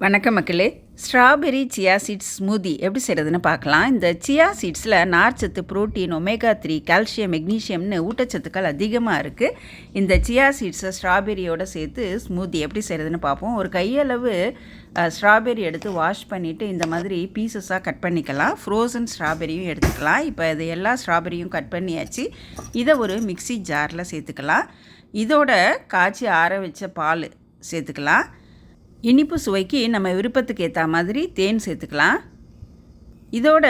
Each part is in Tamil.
வணக்கம் மக்களே. ஸ்ட்ராபெரி சியா சீட்ஸ் ஸ்மூதி எப்படி செய்கிறதுன்னு பார்க்கலாம். இந்த சியா சீட்ஸில் நார்ச்சத்து, புரோட்டீன், ஒமேகா 3, கால்சியம், மெக்னீஷியம்னு ஊட்டச்சத்துக்கள் அதிகமாக இருக்குது. இந்த சியா சீட்ஸை ஸ்ட்ராபெரியோடு சேர்த்து ஸ்மூதி எப்படி செய்கிறதுன்னு பார்ப்போம். ஒரு கையளவு ஸ்ட்ராபெரி எடுத்து வாஷ் பண்ணிவிட்டு இந்த மாதிரி பீசஸாக கட் பண்ணிக்கலாம். ஃப்ரோசன் ஸ்ட்ராபெரியும் எடுத்துக்கலாம். இப்போ இது எல்லா ஸ்ட்ராபெரியும் கட் பண்ணியாச்சு. இதை ஒரு மிக்ஸி ஜாரில் சேர்த்துக்கலாம். இதோட காய்ச்சி ஆற வச்ச பால் சேர்த்துக்கலாம். இனிப்பு சுவைக்கு நம்ம விருப்பத்துக்கு ஏற்ற மாதிரி தேன் சேர்த்துக்கலாம். இதோட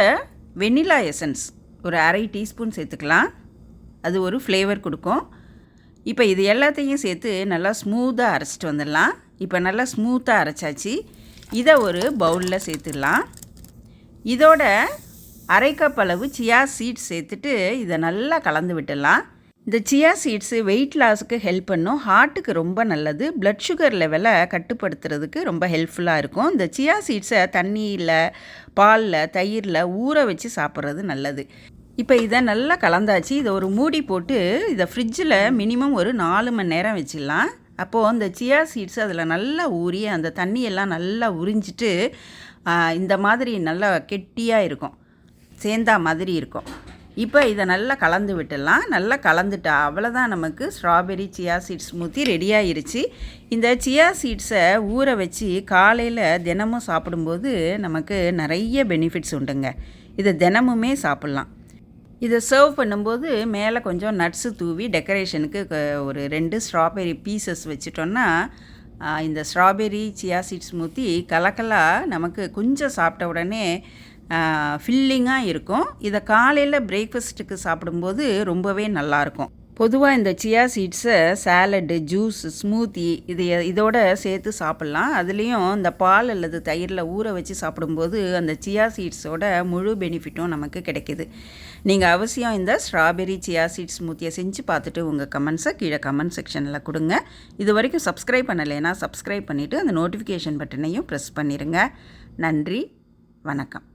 வெண்ணிலா எசன்ஸ் ஒரு அரை டீஸ்பூன் சேர்த்துக்கலாம். அது ஒரு ஃப்ளேவர் கொடுக்கும். இப்போ இது எல்லாத்தையும் சேர்த்து நல்லா ஸ்மூத்தாக அரைச்சிட்டு வந்துடலாம். இப்போ நல்லா ஸ்மூத்தாக அரைச்சாச்சு. இதை ஒரு பவுலில் சேர்த்துடலாம். இதோட அரை கப் அளவு சியா சீட்ஸ் சேர்த்துட்டு இதை நல்லா கலந்து விட்டுடலாம். இந்த சியா சீட்ஸு வெயிட் லாஸுக்கு ஹெல்ப் பண்ணும். ஹார்ட்டுக்கு ரொம்ப நல்லது. ப்ளட் சுகர் லெவலை கட்டுப்படுத்துறதுக்கு ரொம்ப ஹெல்ப்ஃபுல்லாக இருக்கும். இந்த சியா சீட்ஸை தண்ணியில், பாலில், தயிரில் ஊற வச்சு சாப்பிட்றது நல்லது. இப்போ இதை நல்லா கலந்தாச்சு. இதை ஒரு மூடி போட்டு இதை ஃப்ரிட்ஜில் மினிமம் ஒரு 4 மணி நேரம் வச்சிடலாம். அப்போது அந்த சியா சீட்ஸ் அதில் நல்லா ஊறி அந்த தண்ணியெல்லாம் நல்லா உறிஞ்சிட்டு இந்த மாதிரி நல்லா கெட்டியாக இருக்கும், சேர்ந்தா மாதிரி இருக்கும். இப்போ இதை நல்லா கலந்து விட்டுடலாம். நல்லா கலந்துட்டா அவ்வளோதான், நமக்கு strawberry chia seeds smoothie ready ஆகிருச்சு. இந்த சியா சீட்ஸை ஊற வச்சு காலையில் தினமும் சாப்பிடும்போது நமக்கு நிறைய பெனிஃபிட்ஸ் உண்டுங்க. இதை தினமுமே சாப்பிட்லாம். இதை சர்வ் பண்ணும்போது மேலே கொஞ்சம் நட்ஸு தூவி டெக்கரேஷனுக்கு ஒரு 2 ஸ்ட்ராபெரி பீசஸ் வச்சுட்டோன்னா இந்த ஸ்ட்ராபெரி சியா சீட்ஸ் ஸ்மூத்தி கலக்கலாக நமக்கு கொஞ்சம் சாப்பிட்ட உடனே ஃபில்லிங்காக இருக்கும். இதை காலையில் பிரேக்ஃபாஸ்ட்டுக்கு சாப்பிடும்போது ரொம்பவே நல்லாயிருக்கும். பொதுவாக இந்த சியா சீட்ஸை சாலடு, ஜூஸ், ஸ்மூத்தி இதோட சேர்த்து சாப்பிட்லாம். அதுலேயும் இந்த பால் அல்லது தயிரில் ஊற வச்சு சாப்பிடும்போது அந்த சியா சீட்ஸோட முழு பெனிஃபிட்டும் நமக்கு கிடைக்கிது. நீங்கள் அவசியம் இந்த ஸ்ட்ராபெரி சியா சீட்ஸ் ஸ்மூத்தியை செஞ்சு பார்த்துட்டு உங்கள் கமெண்ட்ஸை கீழே கமெண்ட் செக்ஷனில் கொடுங்க. இது வரைக்கும் சப்ஸ்கிரைப் பண்ணலைன்னா சப்ஸ்கிரைப் பண்ணிவிட்டு அந்த நோட்டிஃபிகேஷன் பட்டனையும் ப்ரெஸ் பண்ணிடுங்க. நன்றி, வணக்கம்.